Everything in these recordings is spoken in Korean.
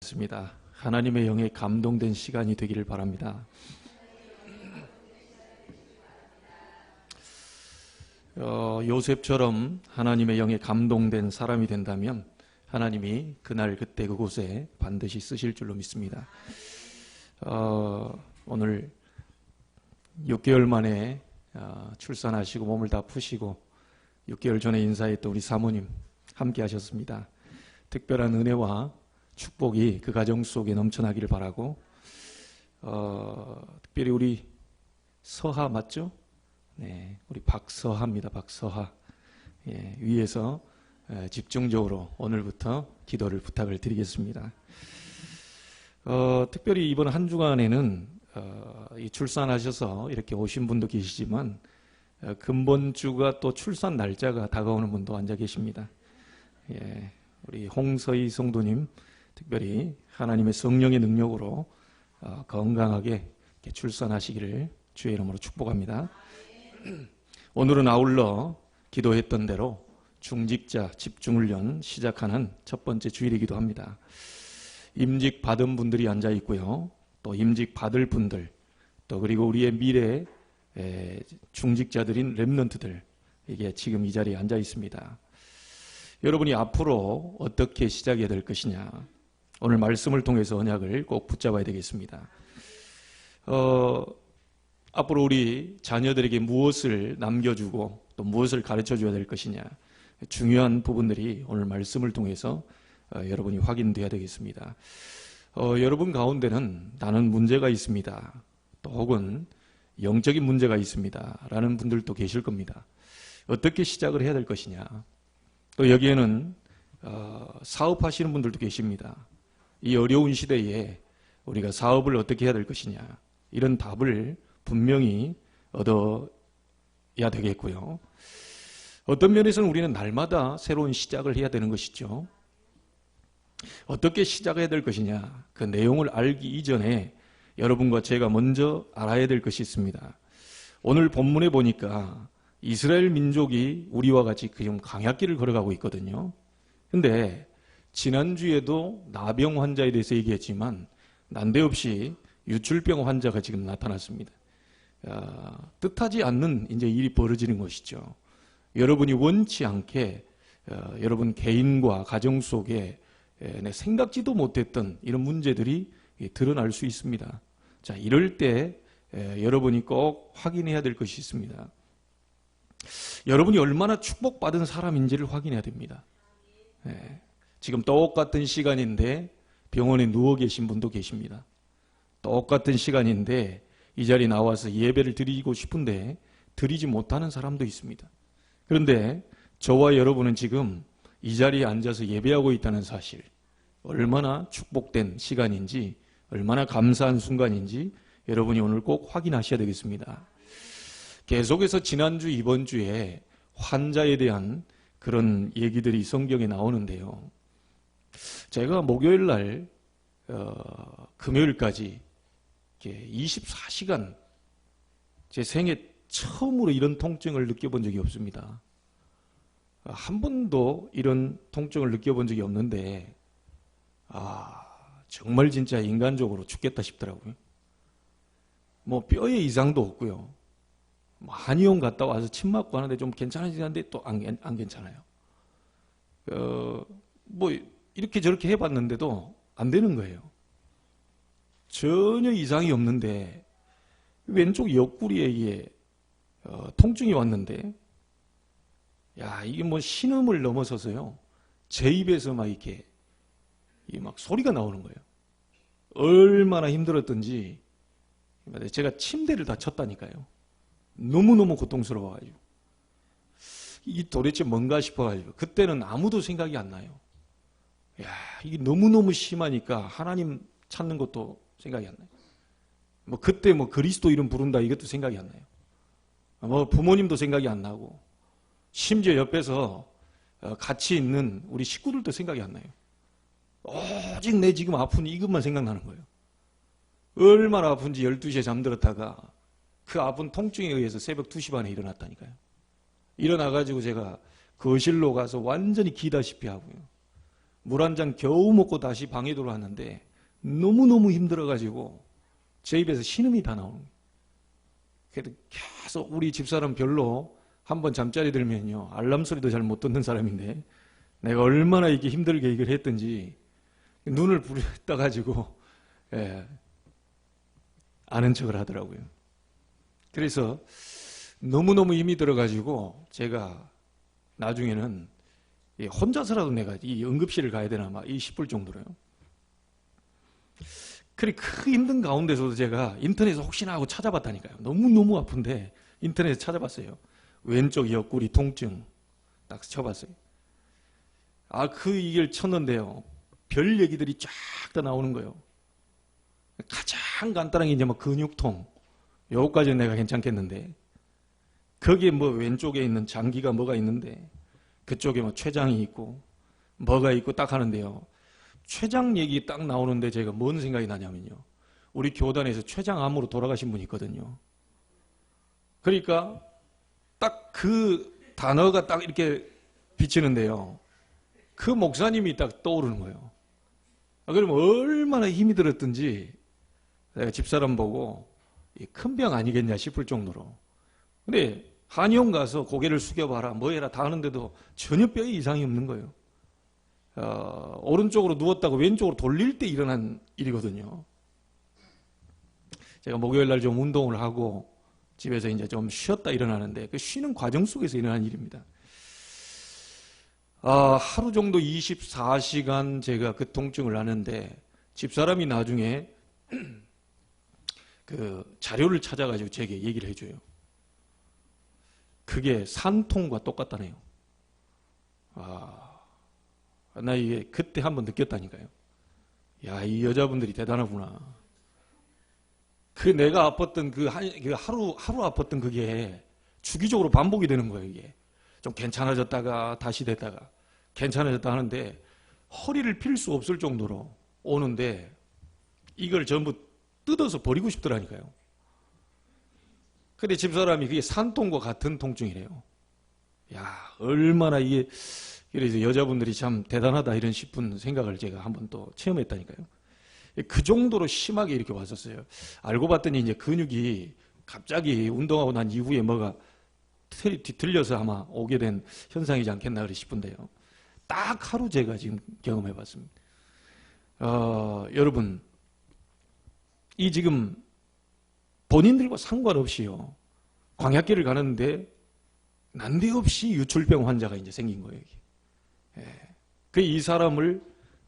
기도하겠습니다. 하나님의 영에 감동된 시간이 되기를 바랍니다. 요셉처럼 하나님의 영에 감동된 사람이 된다면 하나님이 그날 그때 그곳에 반드시 쓰실 줄로 믿습니다. 오늘 6개월 만에 출산하시고 몸을 다 푸시고 6개월 전에 인사했던 우리 사모님 함께 하셨습니다. 특별한 은혜와 축복이 그 가정 속에 넘쳐나기를 바라고, 특별히 우리 서하 맞죠? 네, 우리 박서하입니다. 박서하. 예, 위에서 집중적으로 오늘부터 기도를 부탁을 드리겠습니다. 특별히 이번 한 주간에는 이 출산하셔서 이렇게 오신 분도 계시지만 근본 주가 또 출산 날짜가 다가오는 분도 앉아 계십니다. 예, 우리 홍서희 성도님 특별히 하나님의 성령의 능력으로 건강하게 출산하시기를 주의 이름으로 축복합니다. 오늘은 아울러 기도했던 대로 중직자 집중훈련 시작하는 첫 번째 주일이기도 합니다. 임직 받은 분들이 앉아 있고요. 또 임직 받을 분들, 또 그리고 우리의 미래 중직자들인 렘넌트들, 이게 지금 이 자리에 앉아 있습니다. 여러분이 앞으로 어떻게 시작해야 될 것이냐, 오늘 말씀을 통해서 언약을 꼭 붙잡아야 되겠습니다. 앞으로 우리 자녀들에게 무엇을 남겨주고 또 무엇을 가르쳐줘야 될 것이냐, 중요한 부분들이 오늘 말씀을 통해서 여러분이 확인돼야 되겠습니다. 여러분 가운데는 나는 문제가 있습니다, 또 혹은 영적인 문제가 있습니다 라는 분들도 계실 겁니다. 어떻게 시작을 해야 될 것이냐, 또 여기에는 사업하시는 분들도 계십니다. 이 어려운 시대에 우리가 사업을 어떻게 해야 될 것이냐, 이런 답을 분명히 얻어야 되겠고요. 어떤 면에서는 우리는 날마다 새로운 시작을 해야 되는 것이죠. 어떻게 시작해야 될 것이냐, 그 내용을 알기 이전에 여러분과 제가 먼저 알아야 될 것이 있습니다. 오늘 본문에 보니까 이스라엘 민족이 우리와 같이 좀 강약길을 걸어가고 있거든요. 근데 지난주에도 나병 환자에 대해서 얘기했지만 난데없이 유출병 환자가 지금 나타났습니다. 뜻하지 않는 이제 일이 벌어지는 것이죠. 여러분이 원치 않게 여러분 개인과 가정 속에 생각지도 못했던 이런 문제들이 드러날 수 있습니다. 자, 이럴 때 여러분이 꼭 확인해야 될 것이 있습니다. 여러분이 얼마나 축복받은 사람인지를 확인해야 됩니다. 지금 똑같은 시간인데 병원에 누워 계신 분도 계십니다. 똑같은 시간인데 이 자리에 나와서 예배를 드리고 싶은데 드리지 못하는 사람도 있습니다. 그런데 저와 여러분은 지금 이 자리에 앉아서 예배하고 있다는 사실, 얼마나 축복된 시간인지, 얼마나 감사한 순간인지 여러분이 오늘 꼭 확인하셔야 되겠습니다. 계속해서 지난주 이번 주에 환자에 대한 그런 얘기들이 성경에 나오는데요. 제가 목요일 날 금요일까지 24시간 제 생애 처음으로 이런 통증을 느껴본 적이 없습니다. 한 번도 이런 통증을 느껴본 적이 없는데 정말 진짜 인간적으로 죽겠다 싶더라고요. 뭐 뼈에 이상도 없고요. 한의원 갔다 와서 침 맞고 하는데 좀 괜찮아지긴 한데 또 안 괜찮아요. 뭐 이렇게 저렇게 해봤는데도 안 되는 거예요. 전혀 이상이 없는데 왼쪽 옆구리에 이게 통증이 왔는데, 야, 이게 뭐 신음을 넘어서서요, 제 입에서 막 이렇게 막 소리가 나오는 거예요. 얼마나 힘들었던지 제가 침대를 다 쳤다니까요. 너무너무 고통스러워가지고 이 도대체 뭔가 싶어가지고 그때는 아무도 생각이 안 나요. 야, 이게 너무너무 심하니까 하나님 찾는 것도 생각이 안 나요. 뭐 그때 뭐 그리스도 이름 부른다 이것도 생각이 안 나요. 뭐 부모님도 생각이 안 나고 심지어 옆에서 같이 있는 우리 식구들도 생각이 안 나요. 오직 내 지금 아픈 이것만 생각나는 거예요. 얼마나 아픈지 12시에 잠들었다가 그 아픈 통증에 의해서 새벽 2시 반에 일어났다니까요. 일어나가지고 제가 거실로 가서 완전히 기다시피 하고요. 물 한 잔 겨우 먹고 다시 방에 들어왔는데 너무너무 힘들어가지고 제 입에서 신음이 다 나오는 거예요. 그래도 계속 우리 집사람 별로 한번 잠자리 들면요 알람 소리도 잘 못 듣는 사람인데 내가 얼마나 이게 힘들게 이걸 했든지 눈을 부릅떠가지고 아는 척을 하더라고요. 그래서 너무너무 힘이 들어가지고 제가 나중에는 혼자서라도 내가 이 응급실을 가야 되나 막 싶을 정도로요. 그래 그 힘든 가운데서도 제가 인터넷에서 혹시나 하고 찾아봤다니까요. 너무너무 아픈데 인터넷에 찾아봤어요. 왼쪽 옆구리 통증 딱 쳐봤어요. 그 이걸 쳤는데요. 별 얘기들이 쫙 다 나오는 거예요. 가장 간단한 게 이제 뭐 근육통. 요거까지는 내가 괜찮겠는데 거기에 뭐 왼쪽에 있는 장기가 뭐가 있는데 그쪽에 뭐 췌장이 있고 뭐가 있고 딱 하는데요. 췌장 얘기 딱 나오는데 제가 뭔 생각이 나냐면요. 우리 교단에서 췌장암으로 돌아가신 분이 있거든요. 그러니까 딱 그 단어가 딱 이렇게 비치는데요. 그 목사님이 딱 떠오르는 거예요. 그러면 얼마나 힘이 들었든지 내가 집사람 보고 큰 병 아니겠냐 싶을 정도로. 근데 한의원 가서 고개를 숙여봐라 뭐 해라 다 하는데도 전혀 뼈에 이상이 없는 거예요. 오른쪽으로 누웠다고 왼쪽으로 돌릴 때 일어난 일이거든요. 제가 목요일 날 좀 운동을 하고 집에서 이제 좀 쉬었다 일어나는데 그 쉬는 과정 속에서 일어난 일입니다. 하루 정도 24시간 제가 그 통증을 하는데 집사람이 나중에 그 자료를 찾아가지고 제게 얘기를 해줘요. 그게 산통과 똑같다네요. 나 이게 그때 한번 느꼈다니까요. 야, 이 여자분들이 대단하구나. 그 내가 아팠던 그 하루 아팠던 그게 주기적으로 반복이 되는 거예요, 이게. 좀 괜찮아졌다가 다시 됐다가 괜찮아졌다 하는데 허리를 필 수 없을 정도로 오는데 이걸 전부 뜯어서 버리고 싶더라니까요. 근데 집사람이 그게 산통과 같은 통증이래요. 야, 얼마나 이게 그래서 여자분들이 참 대단하다 이런 싶은 생각을 제가 한번 또 체험했다니까요. 그 정도로 심하게 이렇게 왔었어요. 알고 봤더니 이제 근육이 갑자기 운동하고 난 이후에 뭐가 뒤틀려서 아마 오게 된 현상이지 않겠나 그래 싶은데요. 딱 하루 제가 지금 경험해 봤습니다. 여러분, 이 지금 본인들과 상관없이요. 광약길을 가는데 난데없이 유출병 환자가 이제 생긴 거예요. 그 이 사람을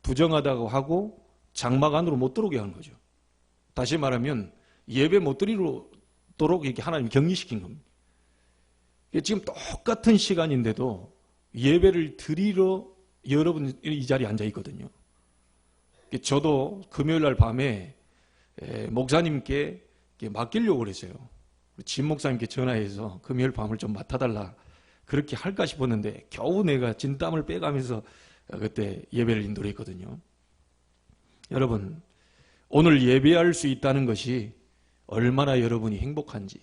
부정하다고 하고 장막 안으로 못 들어오게 하는 거죠. 다시 말하면 예배 못 드리도록 이렇게 하나님 격리시킨 겁니다. 지금 똑같은 시간인데도 예배를 드리러 여러분 이 자리에 앉아 있거든요. 저도 금요일 날 밤에 목사님께 맡기려고 그랬어요. 진 목사님께 전화해서 금요일 밤을 좀 맡아달라 그렇게 할까 싶었는데 겨우 내가 진땀을 빼가면서 그때 예배를 인도했거든요. 여러분, 오늘 예배할 수 있다는 것이 얼마나 여러분이 행복한지,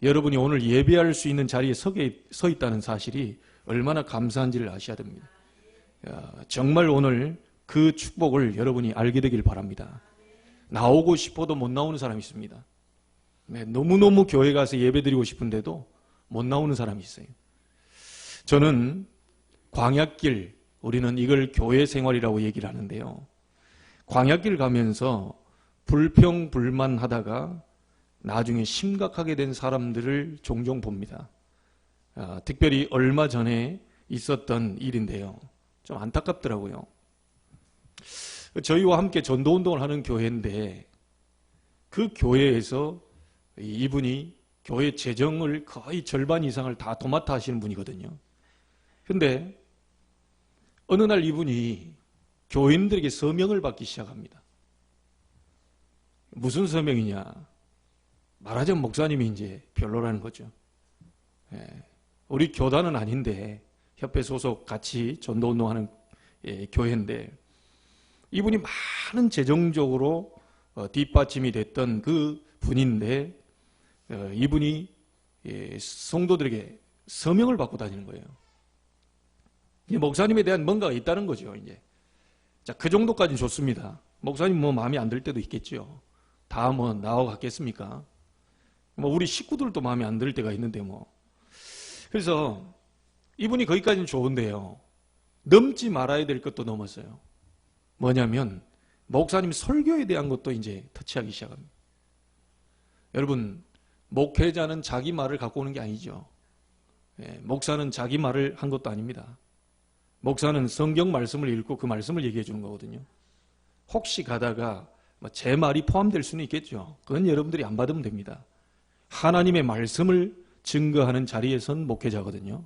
여러분이 오늘 예배할 수 있는 자리에 서 있다는 사실이 얼마나 감사한지를 아셔야 됩니다. 정말 오늘 그 축복을 여러분이 알게 되길 바랍니다. 나오고 싶어도 못 나오는 사람이 있습니다. 너무너무 교회 가서 예배 드리고 싶은데도 못 나오는 사람이 있어요. 저는 광약길, 우리는 이걸 교회 생활이라고 얘기를 하는데요. 광약길 가면서 불평불만하다가 나중에 심각하게 된 사람들을 종종 봅니다. 특별히 얼마 전에 있었던 일인데요. 좀 안타깝더라고요. 저희와 함께 전도운동을 하는 교회인데 그 교회에서 이분이 교회 재정을 거의 절반 이상을 다 도맡아 하시는 분이거든요. 근데 어느 날 이분이 교인들에게 서명을 받기 시작합니다. 무슨 서명이냐? 말하자면 목사님이 이제 별로라는 거죠. 우리 교단은 아닌데 협회 소속 같이 전도운동하는 교회인데 이분이 많은 재정적으로 뒷받침이 됐던 그 분인데 이분이 성도들에게 서명을 받고 다니는 거예요. 목사님에 대한 뭔가가 있다는 거죠. 이제 자, 그 정도까지는 좋습니다. 목사님 뭐 마음에 안 들 때도 있겠죠. 다 뭐 나와 같겠습니까? 뭐 우리 식구들도 마음에 안 들 때가 있는데 뭐. 그래서 이분이 거기까지는 좋은데요. 넘지 말아야 될 것도 넘었어요. 뭐냐면 목사님 설교에 대한 것도 이제 터치하기 시작합니다. 여러분, 목회자는 자기 말을 갖고 오는 게 아니죠. 목사는 자기 말을 한 것도 아닙니다. 목사는 성경 말씀을 읽고 그 말씀을 얘기해 주는 거거든요. 혹시 가다가 제 말이 포함될 수는 있겠죠. 그건 여러분들이 안 받으면 됩니다. 하나님의 말씀을 증거하는 자리에선 목회자거든요.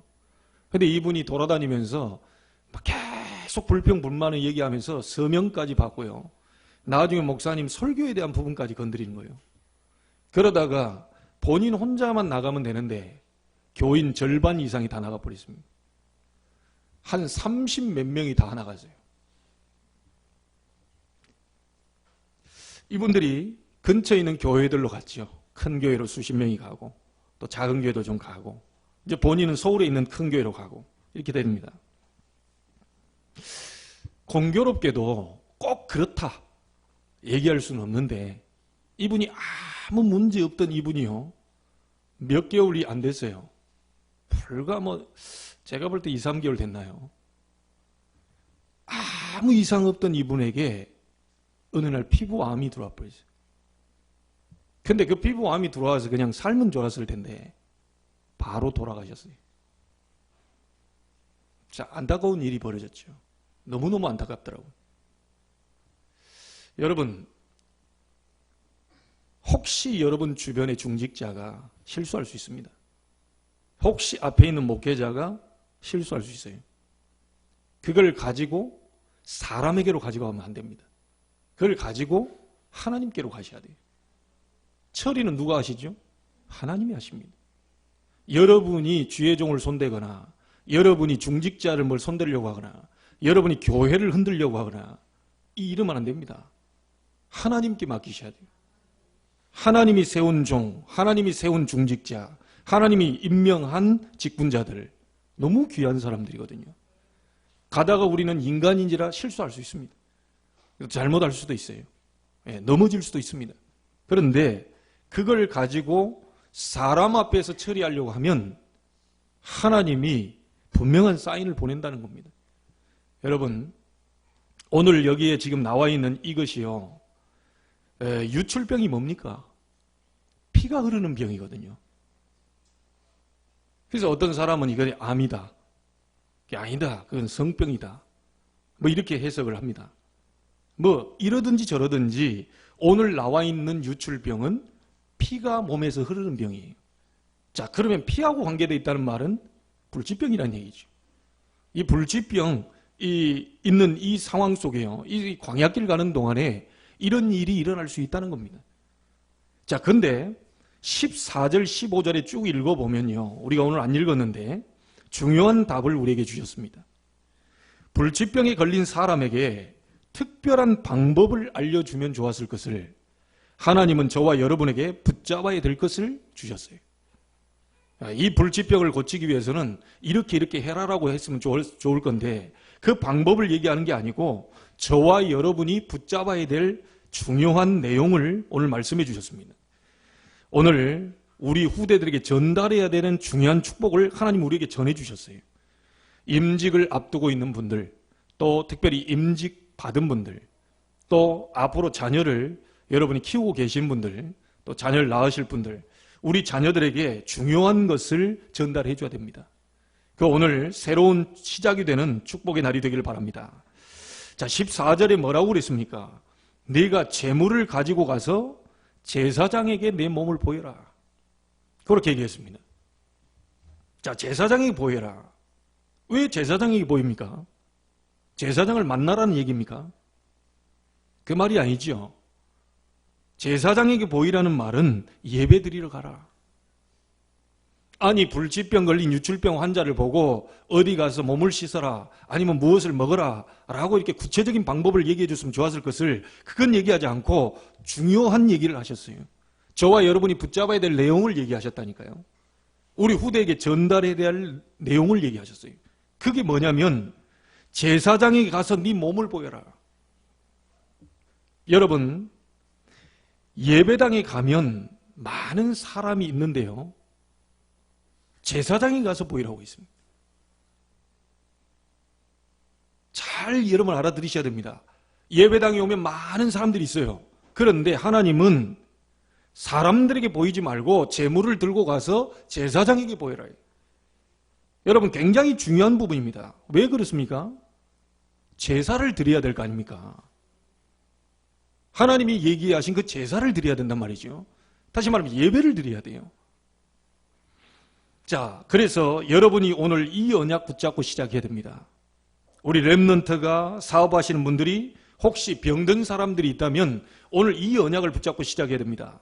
근데 이분이 돌아다니면서 계속 불평불만을 얘기하면서 서명까지 받고요. 나중에 목사님 설교에 대한 부분까지 건드리는 거예요. 그러다가 본인 혼자만 나가면 되는데 교인 절반 이상이 다 나가버렸습니다. 한 30몇 명이 다 나갔어요. 이분들이 근처에 있는 교회들로 갔죠. 큰 교회로 수십 명이 가고 또 작은 교회도 좀 가고 이제 본인은 서울에 있는 큰 교회로 가고 이렇게 됩니다. 공교롭게도 꼭 그렇다 얘기할 수는 없는데 이분이 아무 문제 없던 이분이요. 몇 개월이 안 됐어요. 불과 제가 볼 때 2, 3개월 됐나요? 아무 이상 없던 이분에게 어느 날 피부암이 들어와 버렸어요. 근데 그 피부암이 들어와서 그냥 삶은 좋았을 텐데 바로 돌아가셨어요. 자, 안타까운 일이 벌어졌죠. 너무너무 안타깝더라고요. 여러분, 혹시 여러분 주변의 중직자가 실수할 수 있습니다. 혹시 앞에 있는 목회자가 실수할 수 있어요. 그걸 가지고 사람에게로 가지고 가면 안 됩니다. 그걸 가지고 하나님께로 가셔야 돼요. 처리는 누가 하시죠? 하나님이 하십니다. 여러분이 주의 종을 손대거나 여러분이 중직자를 뭘 손대려고 하거나 여러분이 교회를 흔들려고 하거나 이러면 안 됩니다. 하나님께 맡기셔야 돼요. 하나님이 세운 종, 하나님이 세운 중직자, 하나님이 임명한 직분자들 너무 귀한 사람들이거든요. 가다가 우리는 인간인지라 실수할 수 있습니다. 잘못할 수도 있어요. 넘어질 수도 있습니다. 그런데 그걸 가지고 사람 앞에서 처리하려고 하면 하나님이 분명한 사인을 보낸다는 겁니다. 여러분, 오늘 여기에 지금 나와 있는 이것이요. 유출병이 뭡니까? 피가 흐르는 병이거든요. 그래서 어떤 사람은 이건 암이다. 그게 아니다. 그건 성병이다. 이렇게 해석을 합니다. 이러든지 저러든지 오늘 나와 있는 유출병은 피가 몸에서 흐르는 병이에요. 자, 그러면 피하고 관계되어 있다는 말은 불치병이라는 얘기죠. 이 불치병, 있는 이 상황 속에요. 이 광야길 가는 동안에 이런 일이 일어날 수 있다는 겁니다. 자, 근데 14절, 15절에 쭉 읽어보면요. 우리가 오늘 안 읽었는데 중요한 답을 우리에게 주셨습니다. 불치병에 걸린 사람에게 특별한 방법을 알려주면 좋았을 것을 하나님은 저와 여러분에게 붙잡아야 될 것을 주셨어요. 이 불치병을 고치기 위해서는 이렇게 해라라고 했으면 좋을 건데 그 방법을 얘기하는 게 아니고 저와 여러분이 붙잡아야 될 중요한 내용을 오늘 말씀해 주셨습니다. 오늘 우리 후대들에게 전달해야 되는 중요한 축복을 하나님 우리에게 전해 주셨어요. 임직을 앞두고 있는 분들, 또 특별히 임직 받은 분들, 또 앞으로 자녀를 여러분이 키우고 계신 분들, 또 자녀를 낳으실 분들, 우리 자녀들에게 중요한 것을 전달해 줘야 됩니다. 그 오늘 새로운 시작이 되는 축복의 날이 되기를 바랍니다. 자, 14절에 뭐라고 그랬습니까? 네가 재물을 가지고 가서 제사장에게 내 몸을 보여라. 그렇게 얘기했습니다. 자, 제사장에게 보여라. 왜 제사장에게 보입니까? 제사장을 만나라는 얘기입니까? 그 말이 아니죠. 제사장에게 보이라는 말은 예배 드리러 가라. 아니, 불치병 걸린 유출병 환자를 보고 어디 가서 몸을 씻어라, 아니면 무엇을 먹어라 라고 이렇게 구체적인 방법을 얘기해 줬으면 좋았을 것을 그건 얘기하지 않고 중요한 얘기를 하셨어요. 저와 여러분이 붙잡아야 될 내용을 얘기하셨다니까요. 우리 후대에게 전달해야 될 내용을 얘기하셨어요. 그게 뭐냐면 제사장에게 가서 네 몸을 보여라. 여러분, 예배당에 가면 많은 사람이 있는데요, 제사장에 가서 보이라고 있습니다. 잘 여러분 알아들으셔야 됩니다. 예배당에 오면 많은 사람들이 있어요. 그런데 하나님은 사람들에게 보이지 말고 제물을 들고 가서 제사장에게 보여라. 여러분, 굉장히 중요한 부분입니다. 왜 그렇습니까? 제사를 드려야 될 거 아닙니까? 하나님이 얘기하신 그 제사를 드려야 된단 말이죠. 다시 말하면 예배를 드려야 돼요. 자, 그래서 여러분이 오늘 이 언약 붙잡고 시작해야 됩니다. 우리 렘넌트가 사업하시는 분들이 혹시 병든 사람들이 있다면 오늘 이 언약을 붙잡고 시작해야 됩니다.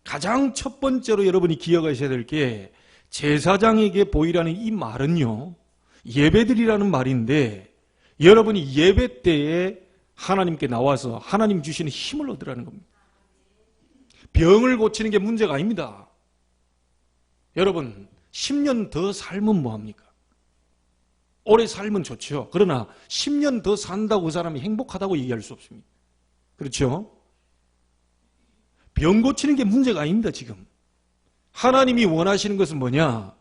가장 첫 번째로 여러분이 기억하셔야 될 게, 제사장에게 보이라는 이 말은요, 예배드리라는 말인데, 여러분이 예배 때에 하나님께 나와서 하나님 주시는 힘을 얻으라는 겁니다. 병을 고치는 게 문제가 아닙니다. 여러분, 10년 더 살면 뭐합니까? 오래 살면 좋죠. 그러나 10년 더 산다고 그 사람이 행복하다고 얘기할 수 없습니다. 그렇죠? 병 고치는 게 문제가 아닙니다, 지금. 하나님이 원하시는 것은 뭐냐?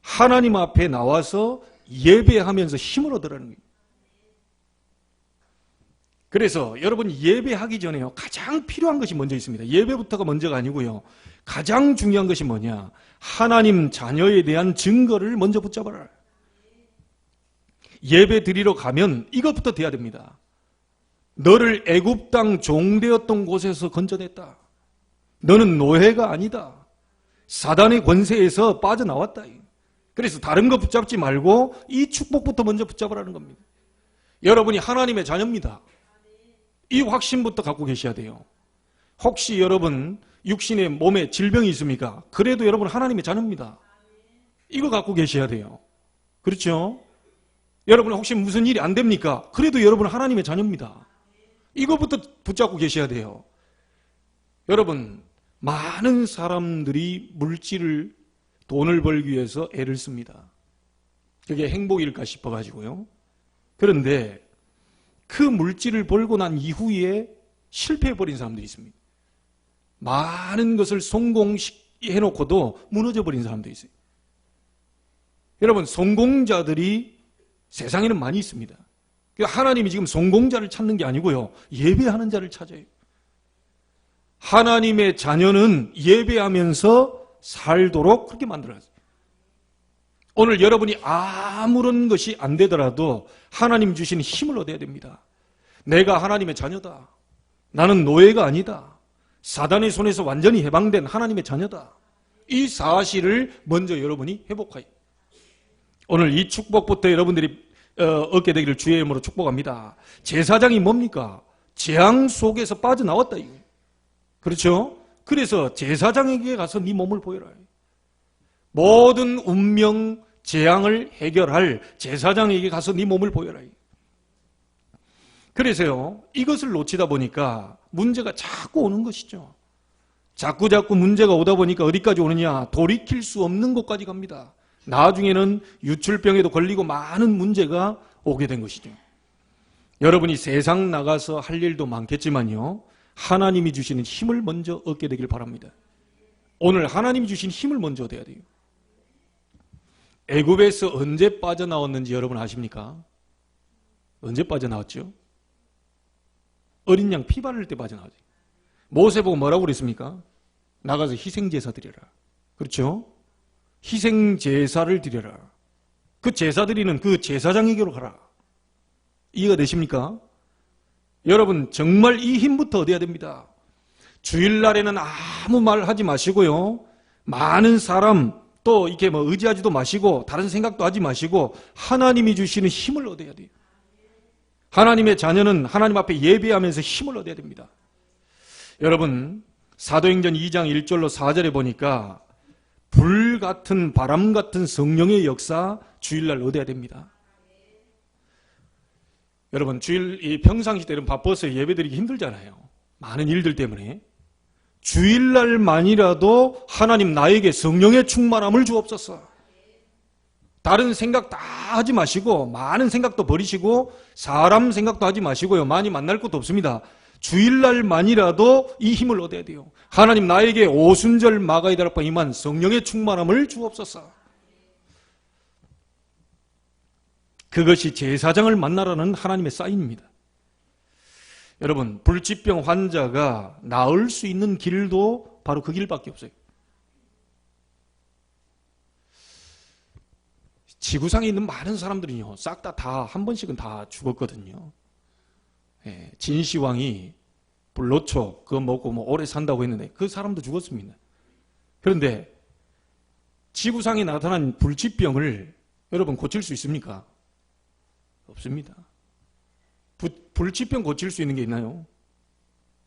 하나님 앞에 나와서 예배하면서 힘을 얻으라는 거예요. 그래서 여러분, 예배하기 전에요, 가장 필요한 것이 먼저 있습니다. 예배부터가 먼저가 아니고요, 가장 중요한 것이 뭐냐? 하나님 자녀에 대한 증거를 먼저 붙잡아라. 예배 드리러 가면 이것부터 돼야 됩니다. 너를 애굽 땅 종되었던 곳에서 건져냈다. 너는 노예가 아니다. 사단의 권세에서 빠져나왔다. 그래서 다른 거 붙잡지 말고 이 축복부터 먼저 붙잡으라는 겁니다. 여러분이 하나님의 자녀입니다. 이 확신부터 갖고 계셔야 돼요. 혹시 여러분 육신의 몸에 질병이 있습니까? 그래도 여러분 하나님의 자녀입니다. 이거 갖고 계셔야 돼요. 그렇죠? 여러분 혹시 무슨 일이 안 됩니까? 그래도 여러분 하나님의 자녀입니다. 이거부터 붙잡고 계셔야 돼요. 여러분, 많은 사람들이 물질을, 돈을 벌기 위해서 애를 씁니다. 그게 행복일까 싶어가지고요. 그런데 그 물질을 벌고 난 이후에 실패해버린 사람들이 있습니다. 많은 것을 성공해놓고도 무너져버린 사람도 있어요. 여러분, 성공자들이 세상에는 많이 있습니다. 하나님이 지금 성공자를 찾는 게 아니고요, 예배하는 자를 찾아요. 하나님의 자녀는 예배하면서 살도록 그렇게 만들어놨어요. 오늘 여러분이 아무런 것이 안 되더라도 하나님 주신 힘을 얻어야 됩니다. 내가 하나님의 자녀다. 나는 노예가 아니다. 사단의 손에서 완전히 해방된 하나님의 자녀다. 이 사실을 먼저 여러분이 회복하여, 오늘 이 축복부터 여러분들이 얻게 되기를 주의 이름으로 축복합니다. 제사장이 뭡니까? 재앙 속에서 빠져나왔다. 그렇죠? 그래서 제사장에게 가서 네 몸을 보여라. 모든 운명 재앙을 해결할 제사장에게 가서 네 몸을 보여라. 그래서요, 이것을 놓치다 보니까 문제가 자꾸 오는 것이죠. 자꾸 문제가 오다 보니까 어디까지 오느냐? 돌이킬 수 없는 곳까지 갑니다. 나중에는 유출병에도 걸리고 많은 문제가 오게 된 것이죠. 여러분이 세상 나가서 할 일도 많겠지만요, 하나님이 주시는 힘을 먼저 얻게 되길 바랍니다. 오늘 하나님이 주신 힘을 먼저 얻어야 돼요. 애굽에서 언제 빠져나왔는지 여러분 아십니까? 언제 빠져나왔죠? 어린 양 피 바를 때 빠져나왔죠. 모세 보고 뭐라고 그랬습니까? 나가서 희생제사 드려라. 그렇죠? 희생제사를 드려라. 그 제사 드리는 그 제사장에게로 가라. 이해가 되십니까? 여러분, 정말 이 힘부터 얻어야 됩니다. 주일날에는 아무 말 하지 마시고요, 많은 사람 또 이렇게 의지하지도 마시고 다른 생각도 하지 마시고 하나님이 주시는 힘을 얻어야 돼요. 하나님의 자녀는 하나님 앞에 예배하면서 힘을 얻어야 됩니다. 여러분, 사도행전 2장 1절로 4절에 보니까 불 같은, 바람 같은 성령의 역사 주일날 얻어야 됩니다. 여러분, 평상시 때는 바빠서 예배드리기 힘들잖아요. 많은 일들 때문에. 주일날만이라도 하나님 나에게 성령의 충만함을 주옵소서. 다른 생각 다 하지 마시고, 많은 생각도 버리시고, 사람 생각도 하지 마시고요, 많이 만날 것도 없습니다. 주일날만이라도 이 힘을 얻어야 돼요. 하나님 나에게 오순절 마가이다락방 임한 성령의 충만함을 주옵소서. 그것이 제사장을 만나라는 하나님의 사인입니다. 여러분, 불치병 환자가 나을 수 있는 길도 바로 그 길밖에 없어요. 지구상에 있는 많은 사람들은요, 싹 다 한 번씩은 다 죽었거든요. 예, 진시황이 불로초 그거 먹고 뭐 오래 산다고 했는데 그 사람도 죽었습니다. 그런데 지구상에 나타난 불치병을 여러분 고칠 수 있습니까? 없습니다. 불치병 고칠 수 있는 게 있나요?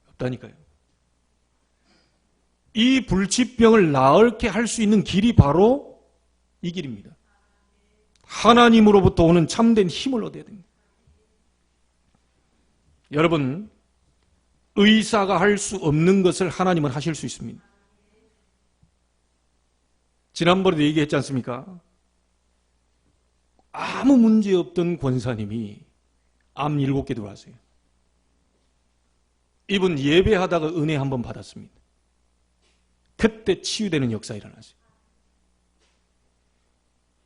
없다니까요. 이 불치병을 나을게 할 수 있는 길이 바로 이 길입니다. 하나님으로부터 오는 참된 힘을 얻어야 됩니다. 여러분, 의사가 할 수 없는 것을 하나님은 하실 수 있습니다. 지난번에도 얘기했지 않습니까? 아무 문제 없던 권사님이 암 7개 들어왔어요. 이분 예배하다가 은혜 한번 받았습니다. 그때 치유되는 역사가 일어났어요.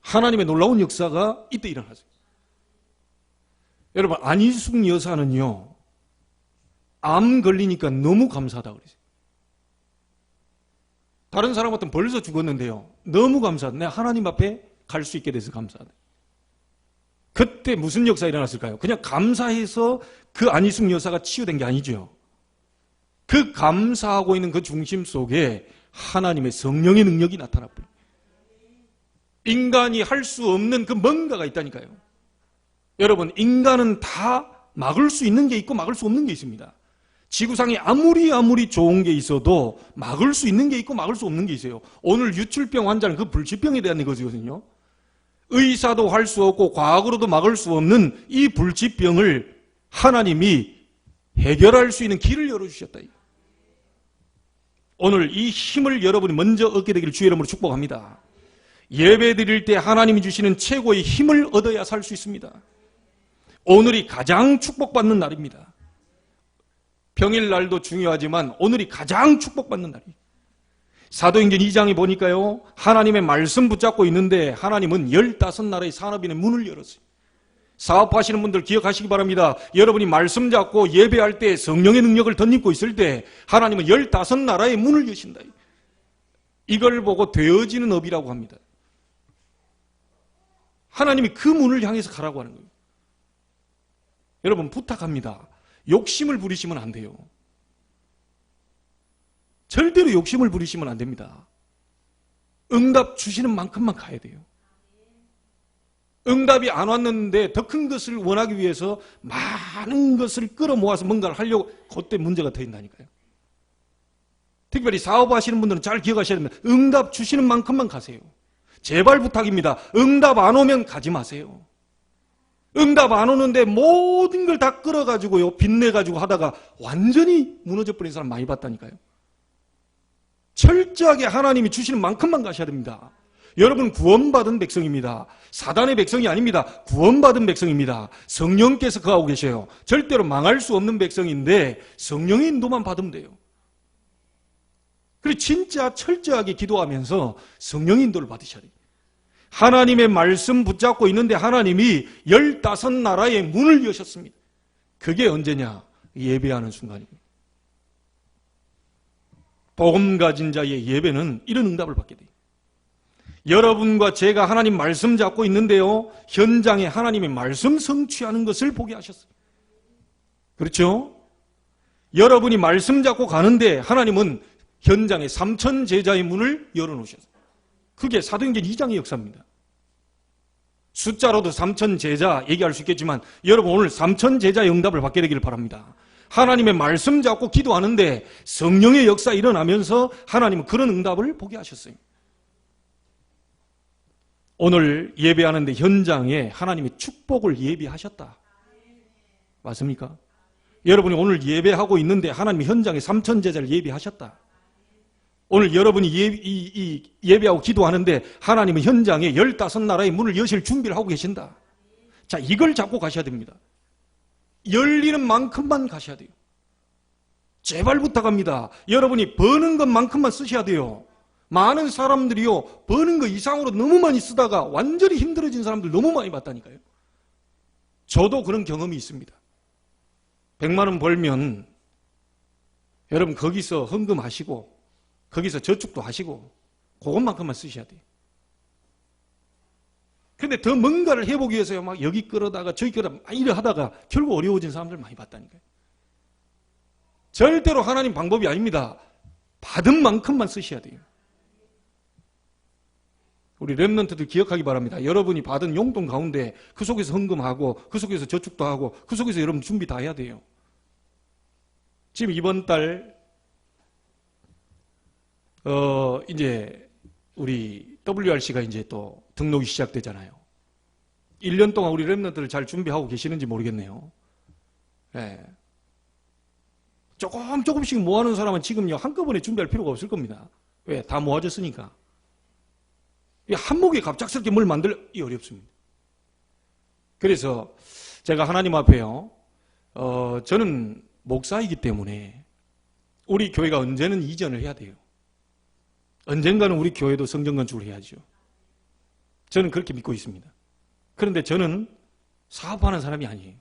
하나님의 놀라운 역사가 이때 일어났어요. 여러분, 안희숙 여사는요, 암 걸리니까 너무 감사하다고 그랬어요. 다른 사람 같으면 벌써 죽었는데요, 너무 감사하다. 내가 하나님 앞에 갈 수 있게 돼서 감사하다. 그때 무슨 역사가 일어났을까요? 그냥 감사해서 그 안희숙 여사가 치유된 게 아니죠. 그 감사하고 있는 그 중심 속에 하나님의 성령의 능력이 나타났고요. 인간이 할 수 없는 그 뭔가가 있다니까요. 여러분, 인간은 다 막을 수 있는 게 있고 막을 수 없는 게 있습니다. 지구상에 아무리 좋은 게 있어도 막을 수 있는 게 있고 막을 수 없는 게 있어요. 오늘 유출병 환자는 그 불치병에 대한 이거거든요. 의사도 할 수 없고 과학으로도 막을 수 없는 이 불치병을 하나님이 해결할 수 있는 길을 열어주셨다. 오늘 이 힘을 여러분이 먼저 얻게 되기를 주의 이름으로 축복합니다. 예배 드릴 때 하나님이 주시는 최고의 힘을 얻어야 살 수 있습니다. 오늘이 가장 축복받는 날입니다. 평일날도 중요하지만 오늘이 가장 축복받는 날이에요. 사도행전 2장에 보니까요, 하나님의 말씀 붙잡고 있는데 하나님은 15나라의 산업인의 문을 열었어요. 사업하시는 분들 기억하시기 바랍니다. 여러분이 말씀 잡고 예배할 때 성령의 능력을 덧입고 있을 때 하나님은 15나라의 문을 여신다. 이걸 보고 되어지는 업이라고 합니다. 하나님이 그 문을 향해서 가라고 하는 거예요. 여러분, 부탁합니다. 욕심을 부리시면 안 돼요. 절대로 욕심을 부리시면 안 됩니다. 응답 주시는 만큼만 가야 돼요. 응답이 안 왔는데 더 큰 것을 원하기 위해서 많은 것을 끌어모아서 뭔가를 하려고, 그때 문제가 더 있다니까요. 특별히 사업하시는 분들은 잘 기억하셔야 됩니다. 응답 주시는 만큼만 가세요. 제발 부탁입니다. 응답 안 오면 가지 마세요. 응답 안 오는데 모든 걸 다 끌어가지고요, 빚내가지고 하다가 완전히 무너져 버린 사람 많이 봤다니까요. 철저하게 하나님이 주시는 만큼만 가셔야 됩니다. 여러분, 구원받은 백성입니다. 사단의 백성이 아닙니다. 구원받은 백성입니다. 성령께서 거하고 계셔요. 절대로 망할 수 없는 백성인데 성령의 인도만 받으면 돼요. 그리고 진짜 철저하게 기도하면서 성령의 인도를 받으셔야 돼요. 하나님의 말씀 붙잡고 있는데 하나님이 15나라의 문을 여셨습니다. 그게 언제냐? 예배하는 순간입니다. 복음 가진 자의 예배는 이런 응답을 받게 돼요. 여러분과 제가 하나님 말씀 잡고 있는데요, 현장에 하나님의 말씀 성취하는 것을 보게 하셨어요. 그렇죠? 여러분이 말씀 잡고 가는데 하나님은 현장에 3,000 제자의 문을 열어놓으셨어요. 그게 사도행전 2장의 역사입니다. 숫자로도 3,000 제자 얘기할 수 있겠지만 여러분, 오늘 3,000 제자의 응답을 받게 되기를 바랍니다. 하나님의 말씀 잡고 기도하는데 성령의 역사 일어나면서 하나님은 그런 응답을 보게 하셨어요. 오늘 예배하는데 현장에 하나님의 축복을 예비하셨다. 맞습니까? 여러분이 오늘 예배하고 있는데 하나님이 현장에 3,000 제자를 예비하셨다. 오늘 여러분이 예배하고 기도하는데 하나님은 현장에 15나라의 문을 여실 준비를 하고 계신다. 자, 이걸 잡고 가셔야 됩니다. 열리는 만큼만 가셔야 돼요. 제발 부탁합니다. 여러분이 버는 것만큼만 쓰셔야 돼요. 많은 사람들이요, 버는 거 이상으로 너무 많이 쓰다가 완전히 힘들어진 사람들 너무 많이 봤다니까요. 저도 그런 경험이 있습니다. 100만 원 벌면 여러분 거기서 헌금하시고 거기서 저축도 하시고 그것만큼만 쓰셔야 돼요. 근데 더 뭔가를 해보기 위해서요, 막 여기 끌어다가 저기 끌어다가 막 이래 하다가 결국 어려워진 사람들 많이 봤다니까요. 절대로 하나님 방법이 아닙니다. 받은 만큼만 쓰셔야 돼요. 우리 렘넌트들 기억하기 바랍니다. 여러분이 받은 용돈 가운데 그 속에서 헌금하고 그 속에서 저축도 하고 그 속에서 여러분 준비 다 해야 돼요. 지금 이번 달 이제 우리 WRC가 이제 또 등록이 시작되잖아요. 1년 동안 우리 렘넌트를 잘 준비하고 계시는지 모르겠네요. 네. 조금씩 모아놓은 사람은 지금요 한꺼번에 준비할 필요가 없을 겁니다. 왜? 다 모아졌으니까. 한목에 갑작스럽게 뭘 만들기 어렵습니다. 그래서 제가 하나님 앞에요, 저는 목사이기 때문에 우리 교회가 언제는 이전을 해야 돼요. 언젠가는 우리 교회도 성전 건축을 해야죠. 저는 그렇게 믿고 있습니다. 그런데 저는 사업하는 사람이 아니에요.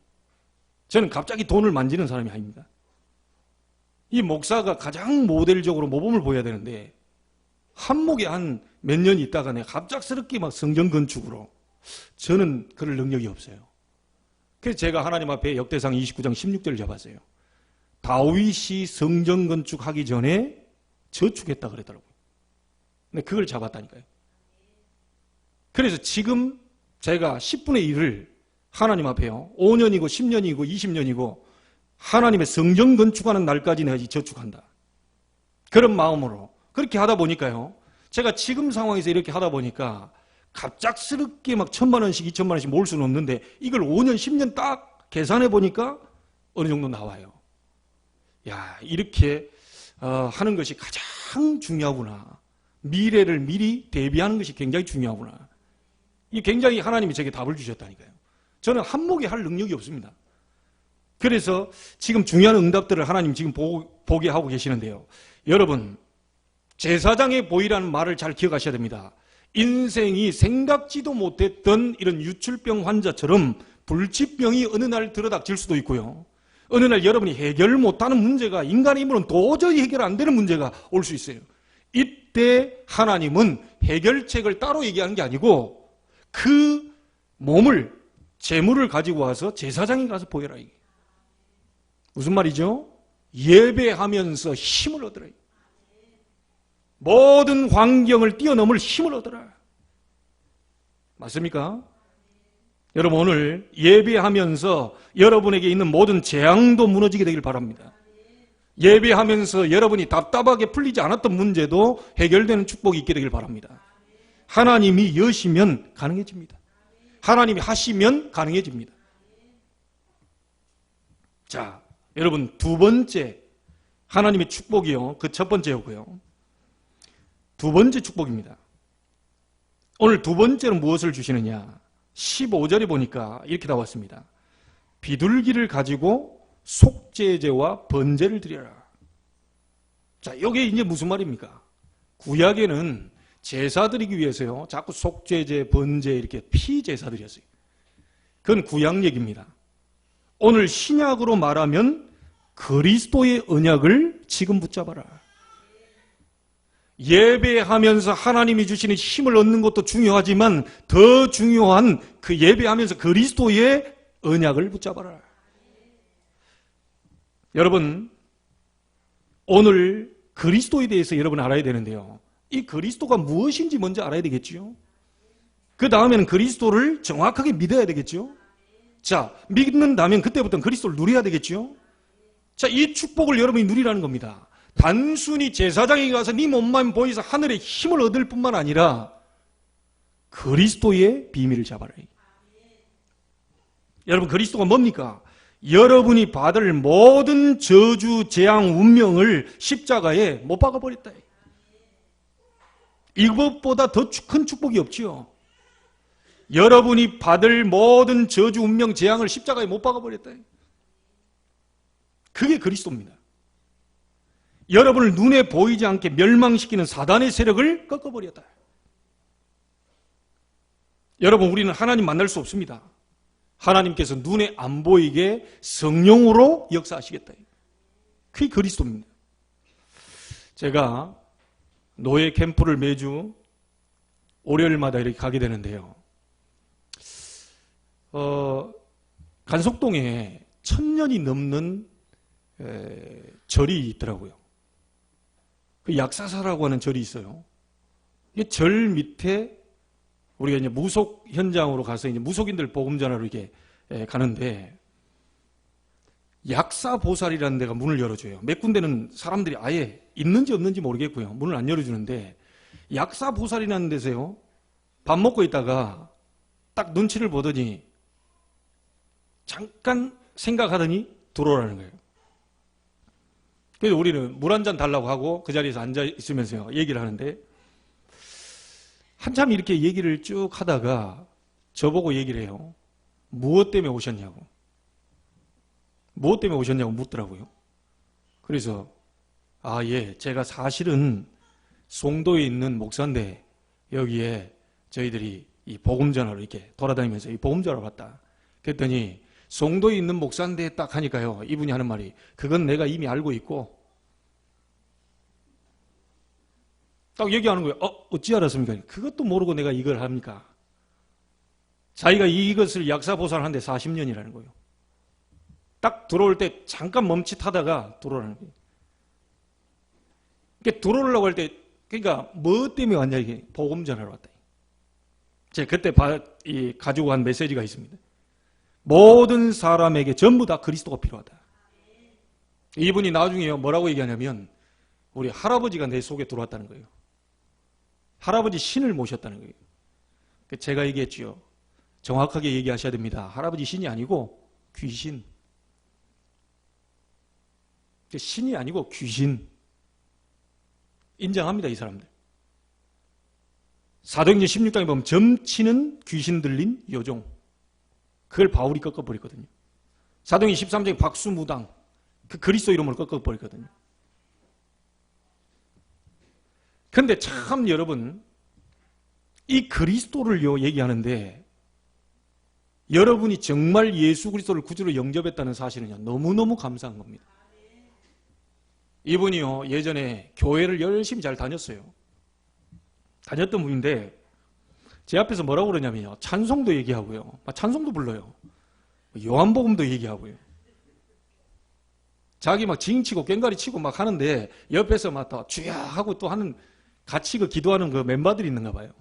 저는 갑자기 돈을 만지는 사람이 아닙니다. 이 목사가 가장 모델적으로 모범을 보여야 되는데 한목에 한 몇 년 있다가 내가 갑작스럽게 막 성전 건축으로, 저는 그럴 능력이 없어요. 그래서 제가 하나님 앞에 역대상 29장 16절을 잡았어요. 다윗이 성전 건축하기 전에 저축했다 그랬더라고요. 근데 그걸 잡았다니까요. 그래서 지금 제가 10분의 1을 하나님 앞에요, 5년이고 10년이고 20년이고 하나님의 성전 건축하는 날까지 내가 저축한다. 그런 마음으로 그렇게 하다 보니까요, 제가 지금 상황에서 이렇게 하다 보니까 갑작스럽게 막 1,000만 원씩 2,000만 원씩 모을 수는 없는데 이걸 5년 10년 딱 계산해 보니까 어느 정도 나와요. 야, 이렇게 하는 것이 가장 중요하구나. 미래를 미리 대비하는 것이 굉장히 중요하구나. 이 굉장히 하나님이 제게 답을 주셨다니까요. 저는 한목에 할 능력이 없습니다. 그래서 지금 중요한 응답들을 하나님 지금 보게 하고 계시는데요. 여러분, 제사장의 보이라는 말을 잘 기억하셔야 됩니다. 인생이 생각지도 못했던 이런 유출병 환자처럼 불치병이 어느 날 들어닥칠 수도 있고요. 어느 날 여러분이 해결 못하는 문제가, 인간의 힘으로는 도저히 해결 안 되는 문제가 올 수 있어요. 이때 하나님은 해결책을 따로 얘기하는 게 아니고 그 몸을, 재물을 가지고 와서 제사장이 가서 보여라. 이게 무슨 말이죠? 예배하면서 힘을 얻으라. 모든 환경을 뛰어넘을 힘을 얻어라. 맞습니까? 여러분, 오늘 예배하면서 여러분에게 있는 모든 재앙도 무너지게 되길 바랍니다. 예배하면서 여러분이 답답하게 풀리지 않았던 문제도 해결되는 축복이 있게 되길 바랍니다. 하나님이 여시면 가능해집니다. 하나님이 하시면 가능해집니다. 자, 여러분, 두 번째 하나님의 축복이요, 그 첫 번째였고요. 두 번째 축복입니다. 오늘 두 번째로 무엇을 주시느냐? 15절에 보니까 이렇게 나왔습니다. 비둘기를 가지고 속죄제와 번제를 드려라. 자, 이게 이제 무슨 말입니까? 구약에는 제사 드리기 위해서요, 자꾸 속죄제, 번제 이렇게 피제사 드렸어요. 그건 구약 얘기입니다. 오늘 신약으로 말하면 그리스도의 언약을 지금 붙잡아라. 예배하면서 하나님이 주시는 힘을 얻는 것도 중요하지만 더 중요한 그 예배하면서 그리스도의 언약을 붙잡아라. 여러분, 오늘 그리스도에 대해서 여러분 알아야 되는데요. 이 그리스도가 무엇인지 먼저 알아야 되겠죠. 그 다음에는 그리스도를 정확하게 믿어야 되겠죠. 자, 믿는다면 그때부터는 그리스도를 누려야 되겠죠. 자, 이 축복을 여러분이 누리라는 겁니다. 단순히 제사장이 가서 네 몸만 보이서 하늘의 힘을 얻을 뿐만 아니라 그리스도의 비밀을 잡아라. 여러분, 그리스도가 뭡니까? 여러분이 받을 모든 저주, 재앙, 운명을 십자가에 못 박아버렸다. 이것보다 더 큰 축복이 없지요. 여러분이 받을 모든 저주, 운명, 재앙을 십자가에 못 박아버렸다. 그게 그리스도입니다. 여러분을 눈에 보이지 않게 멸망시키는 사단의 세력을 꺾어버렸다. 여러분, 우리는 하나님 만날 수 없습니다. 하나님께서 눈에 안 보이게 성령으로 역사하시겠다. 그게 그리스도입니다. 제가 노예 캠프를 매주 월요일마다 이렇게 가게 되는데요. 간석동에 1000년이 넘는 절이 있더라고요. 그 약사사라고 하는 절이 있어요. 이 절 밑에 우리가 이제 무속 현장으로 가서 이제 무속인들 복음 전하러 이렇게 가는데 약사보살이라는 데가 문을 열어줘요. 몇 군데는 사람들이 아예 있는지 없는지 모르겠고요. 문을 안 열어주는데 약사보살이라는 데서요. 밥 먹고 있다가 딱 눈치를 보더니 잠깐 생각하더니 들어오라는 거예요. 그래서 우리는 물 한 잔 달라고 하고 그 자리에서 앉아 있으면서 얘기를 하는데 한참 이렇게 얘기를 쭉 하다가 저보고 얘기를 해요. 무엇 때문에 오셨냐고. 무엇 때문에 오셨냐고 묻더라고요. 그래서 예, 제가 사실은 송도에 있는 목사인데 여기에 저희들이 이 복음 전하러 이렇게 돌아다니면서 이 복음 전하러 왔다. 그랬더니 송도에 있는 목사인데 딱 하니까요. 이분이 하는 말이 그건 내가 이미 알고 있고 딱 얘기하는 거예요. 어찌 알았습니까? 그것도 모르고 내가 이걸 합니까? 자기가 이것을 약사보살 하는데 40년이라는 거예요. 딱 들어올 때 잠깐 멈칫하다가 들어오라는 거예요. 그러니까 들어오려고 할 때 그러니까 뭐 때문에 왔냐 이게 복음 전하러 왔다. 제가 그때 가지고 간 메시지가 있습니다. 모든 사람에게 전부 다 그리스도가 필요하다. 이분이 나중에 뭐라고 얘기하냐면 우리 할아버지가 내 속에 들어왔다는 거예요. 할아버지 신을 모셨다는 거예요. 제가 얘기했죠. 정확하게 얘기하셔야 됩니다. 할아버지 신이 아니고 귀신. 신이 아니고 귀신. 인정합니다, 이 사람들. 사도행전 16장에 보면 점치는 귀신 들린 요종. 그걸 바울이 꺾어버렸거든요. 사도행전 13장에 박수무당. 그 그리스도 이름을 꺾어버렸거든요. 근데 참 여러분, 이 그리스도를요, 얘기하는데 여러분이 정말 예수 그리스도를 구주로 영접했다는 사실은요, 너무너무 감사한 겁니다. 이분이요, 예전에 교회를 열심히 잘 다녔어요. 다녔던 분인데 제 앞에서 뭐라고 그러냐면요, 찬송도 얘기하고요, 찬송도 불러요. 요한복음도 얘기하고요. 자기 막 징치고 꽹가리 치고 막 하는데 옆에서 막 또 주야 하고 또 하는 같이 그 기도하는 그 멤버들이 있는가 봐요.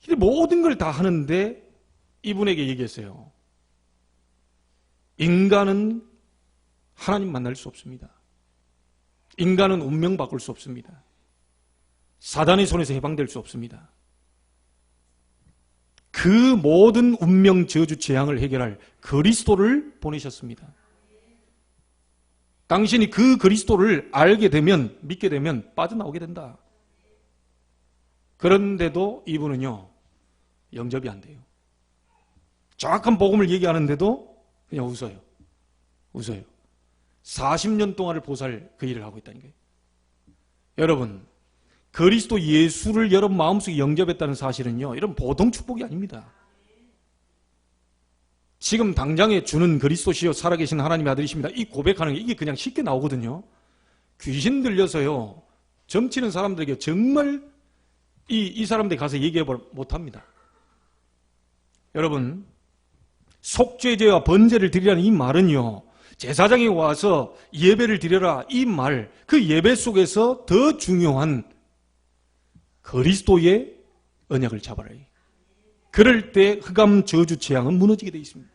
근데 모든 걸 다 하는데 이분에게 얘기했어요. 인간은 하나님 만날 수 없습니다. 인간은 운명 바꿀 수 없습니다. 사단의 손에서 해방될 수 없습니다. 그 모든 운명 저주 재앙을 해결할 그리스도를 보내셨습니다. 당신이 그 그리스도를 알게 되면, 믿게 되면 빠져나오게 된다. 그런데도 이분은요, 영접이 안 돼요. 정확한 복음을 얘기하는데도 그냥 웃어요. 웃어요. 40년 동안을 보살 그 일을 하고 있다는 거예요. 여러분, 그리스도 예수를 여러분 마음속에 영접했다는 사실은요, 이런 보통 축복이 아닙니다. 지금 당장에 주는 그리스도시요 살아계신 하나님의 아들이십니다. 이 고백하는 게 이게 그냥 쉽게 나오거든요. 귀신 들려서요, 점치는 사람들에게 정말 이 사람들이 가서 얘기해 못합니다. 여러분, 속죄제와 번제를 드리라는 이 말은요, 제사장이 와서 예배를 드려라 이 말, 그 예배 속에서 더 중요한 그리스도의 언약을 잡아라. 그럴 때 흑암 저주 재앙은 무너지게 되어 있습니다.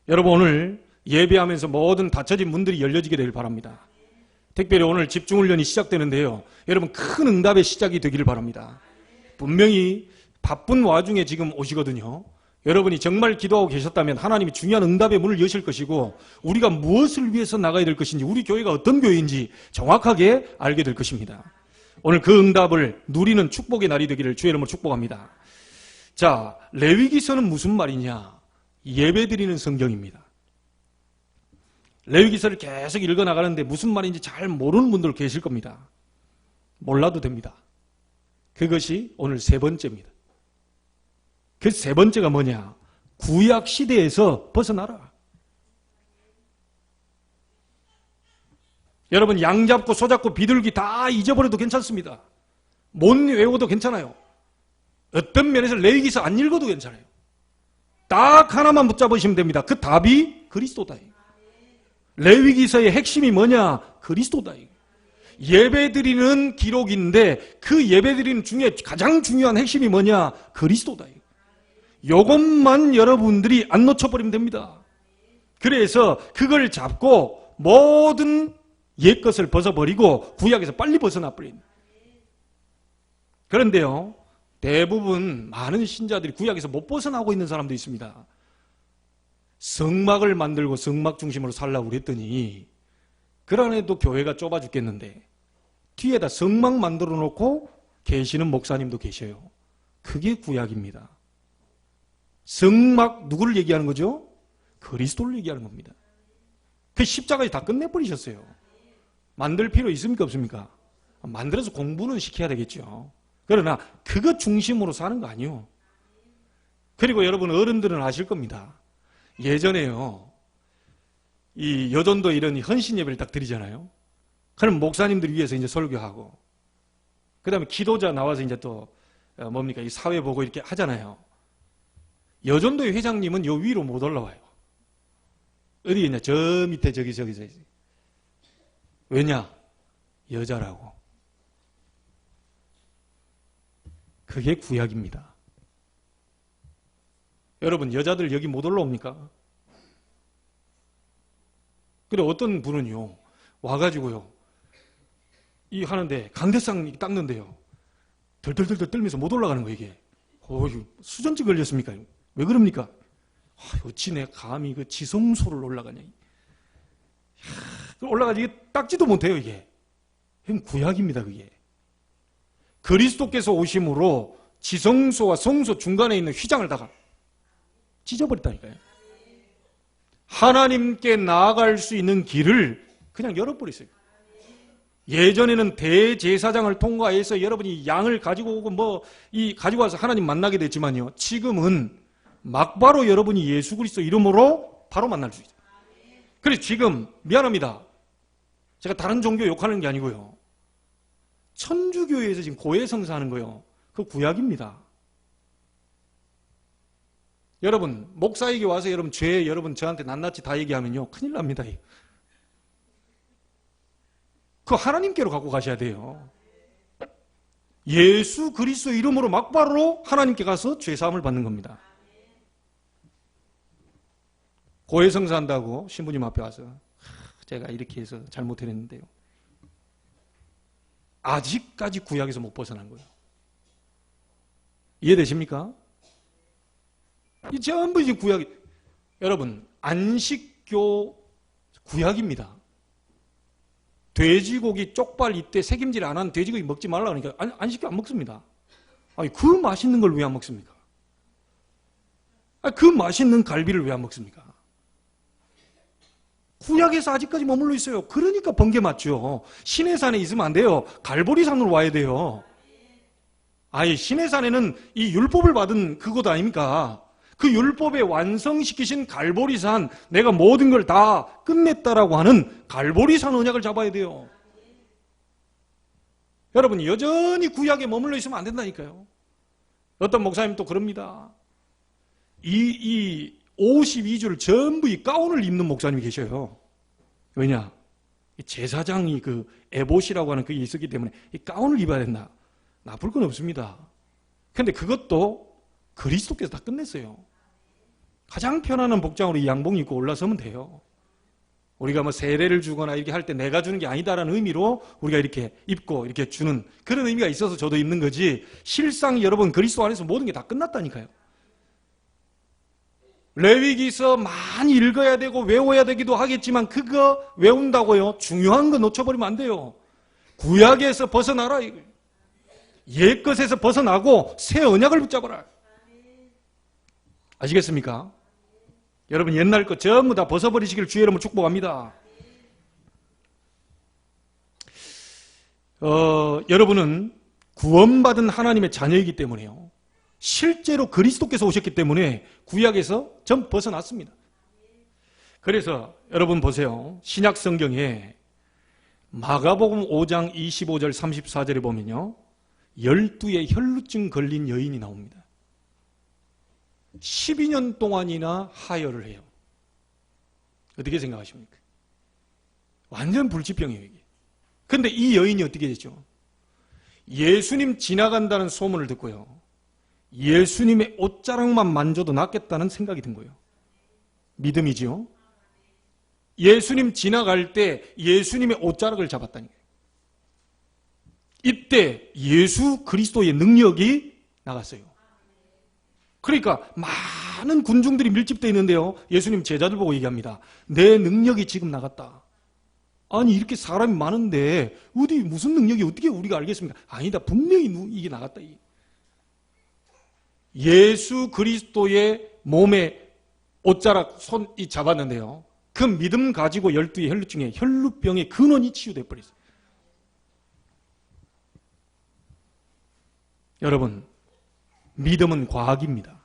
여러분, 오늘 예배하면서 모든 닫혀진 문들이 열려지게 되길 바랍니다. 특별히 오늘 집중훈련이 시작되는데요, 여러분 큰 응답의 시작이 되기를 바랍니다. 분명히 바쁜 와중에 지금 오시거든요. 여러분이 정말 기도하고 계셨다면 하나님이 중요한 응답의 문을 여실 것이고 우리가 무엇을 위해서 나가야 될 것인지, 우리 교회가 어떤 교회인지 정확하게 알게 될 것입니다. 오늘 그 응답을 누리는 축복의 날이 되기를 주의 이름으로 축복합니다. 자, 레위기서는 무슨 말이냐? 예배드리는 성경입니다. 레위기서를 계속 읽어나가는데 무슨 말인지 잘 모르는 분들 계실 겁니다. 몰라도 됩니다. 그것이 오늘 세 번째입니다. 그 세 번째가 뭐냐? 구약 시대에서 벗어나라. 여러분, 양 잡고 소 잡고 비둘기 다 잊어버려도 괜찮습니다. 못 외워도 괜찮아요. 어떤 면에서 레위기서 안 읽어도 괜찮아요. 딱 하나만 붙잡으시면 됩니다. 그 답이 그리스도다. 레위기서의 핵심이 뭐냐? 그리스도다. 예배드리는 기록인데 그 예배드리는 중에 가장 중요한 핵심이 뭐냐? 그리스도다. 요것만 여러분들이 안 놓쳐버리면 됩니다. 그래서 그걸 잡고 모든 옛것을 벗어버리고 구약에서 빨리 벗어나버린. 그런데요, 대부분 많은 신자들이 구약에서 못 벗어나고 있는 사람도 있습니다. 성막을 만들고 성막 중심으로 살라고 그랬더니 그러네도 교회가 좁아 죽겠는데 뒤에다 성막 만들어 놓고 계시는 목사님도 계셔요. 그게 구약입니다. 성막 누구를 얘기하는 거죠? 그리스도를 얘기하는 겁니다. 그 십자가에 다 끝내버리셨어요. 만들 필요 있습니까 없습니까? 만들어서 공부는 시켜야 되겠죠. 그러나 그것 중심으로 사는 거 아니에요. 그리고 여러분 어른들은 아실 겁니다. 예전에요, 이 여전도 이런 헌신 예배를 딱 드리잖아요. 그럼 목사님들 위해서 이제 설교하고, 그 다음에 기도자 나와서 이제 또 뭡니까, 이 사회 보고 이렇게 하잖아요. 여전도의 회장님은 요 위로 못 올라와요. 어디 있냐? 저 밑에 저기. 왜냐? 여자라고. 그게 구약입니다. 여러분, 여자들 여기 못 올라옵니까? 그래, 어떤 분은요, 와가지고요, 이 하는데, 강대상 닦는데요, 덜덜덜 떨면서 못 올라가는 거예요, 이게. 수전증 걸렸습니까? 왜 그럽니까? 어찌 내 감히 그 지성소를 올라가냐. 올라가지, 이게 닦지도 못해요, 이게. 그럼 구약입니다, 그게. 그리스도께서 오심으로 지성소와 성소 중간에 있는 휘장을 다가 찢어버렸다니까요. 하나님께 나아갈 수 있는 길을 그냥 열어버렸어요. 예전에는 대제사장을 통과해서 여러분이 양을 가지고 오고 가지고 와서 하나님 만나게 됐지만요. 지금은 막바로 여러분이 예수 그리스도 이름으로 바로 만날 수 있어요. 그래서 지금 미안합니다. 제가 다른 종교 욕하는 게 아니고요. 천주교에서 지금 고해성사하는 거요. 그 구약입니다. 여러분, 목사에게 와서 여러분 죄 여러분 저한테 낱낱이 다 얘기하면요. 큰일 납니다. 그거 하나님께로 갖고 가셔야 돼요. 예수 그리스도 이름으로 막바로 하나님께 가서 죄사함을 받는 겁니다. 고해성사한다고 신부님 앞에 와서 제가 이렇게 해서 잘못했는데요. 아직까지 구약에서 못 벗어난 거예요. 이해되십니까? 이 전부 이제 구약이. 여러분, 안식교 구약입니다. 돼지고기 쪽발 이때 새김질 안 한 돼지고기 먹지 말라 그러니까 안식교 안 먹습니다. 아니, 그 맛있는 걸 왜 안 먹습니까? 아니, 그 맛있는 갈비를 왜 안 먹습니까? 구약에서 아직까지 머물러 있어요. 그러니까 번개 맞죠. 시내산에 있으면 안 돼요. 갈보리산으로 와야 돼요. 아예 시내산에는 이 율법을 받은 그곳 아닙니까? 그 율법에 완성시키신 갈보리산, 내가 모든 걸 다 끝냈다라고 하는 갈보리산 언약을 잡아야 돼요. 여러분, 여전히 구약에 머물러 있으면 안 된다니까요. 어떤 목사님 또 그럽니다. 이 52주를 전부 이 가운을 입는 목사님이 계셔요. 왜냐? 제사장이 그 에봇이라고 하는 그게 있었기 때문에 이 가운을 입어야 된다. 나쁠 건 없습니다. 그런데 그것도 그리스도께서 다 끝냈어요. 가장 편안한 복장으로 이 양복 입고 올라서면 돼요. 우리가 뭐 세례를 주거나 이렇게 할 때 내가 주는 게 아니다라는 의미로 우리가 이렇게 입고 이렇게 주는 그런 의미가 있어서 저도 입는 거지, 실상 여러분 그리스도 안에서 모든 게 다 끝났다니까요. 레위기서 많이 읽어야 되고 외워야 되기도 하겠지만 그거 외운다고요, 중요한 거 놓쳐버리면 안 돼요. 구약에서 벗어나라. 옛 것에서 벗어나고 새 언약을 붙잡아라. 아시겠습니까? 여러분 옛날 거 전부 다 벗어버리시길 주의 이름으로 축복합니다. 여러분은 구원받은 하나님의 자녀이기 때문에요. 실제로 그리스도께서 오셨기 때문에 구약에서 전 벗어났습니다. 그래서 여러분 보세요. 신약 성경에 마가복음 5장 25절 34절에 보면요. 12의 혈루증 걸린 여인이 나옵니다. 12년 동안이나 하혈을 해요. 어떻게 생각하십니까? 완전 불치병이에요, 이게. 근데 이 여인이 어떻게 되죠? 예수님 지나간다는 소문을 듣고요. 예수님의 옷자락만 만져도 낫겠다는 생각이 든 거예요. 믿음이지요. 예수님 지나갈 때 예수님의 옷자락을 잡았다는 거예요. 이때 예수 그리스도의 능력이 나갔어요. 그러니까 많은 군중들이 밀집되어 있는데요. 예수님 제자들 보고 얘기합니다. 내 능력이 지금 나갔다. 아니 이렇게 사람이 많은데 어디 무슨 능력이 어떻게 우리가 알겠습니까? 아니다. 분명히 이게 나갔다. 예수 그리스도의 몸에 옷자락 손이 잡았는데요. 그 믿음 가지고 12의 혈루증에 혈루병의 근원이 치유돼 버렸어요. 여러분, 믿음은 과학입니다.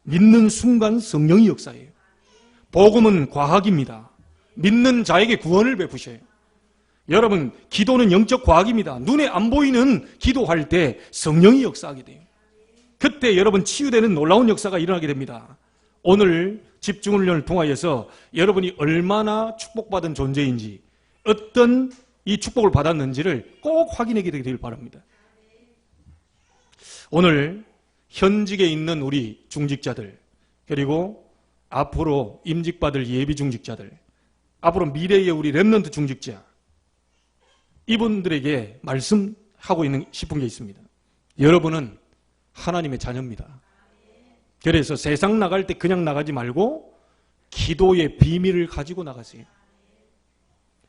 믿는 순간 성령이 역사해요. 복음은 과학입니다. 믿는 자에게 구원을 베푸셔요. 여러분, 기도는 영적 과학입니다. 눈에 안 보이는 기도할 때 성령이 역사하게 돼요. 그때 여러분 치유되는 놀라운 역사가 일어나게 됩니다. 오늘 집중훈련을 통하여서 여러분이 얼마나 축복받은 존재인지, 어떤 이 축복을 받았는지를 꼭 확인하게 되길 바랍니다. 오늘 현직에 있는 우리 중직자들, 그리고 앞으로 임직받을 예비 중직자들, 앞으로 미래의 우리 렘넌트 중직자, 이분들에게 말씀하고 싶은 게 있습니다. 여러분은 하나님의 자녀입니다. 그래서 세상 나갈 때 그냥 나가지 말고 기도의 비밀을 가지고 나가세요.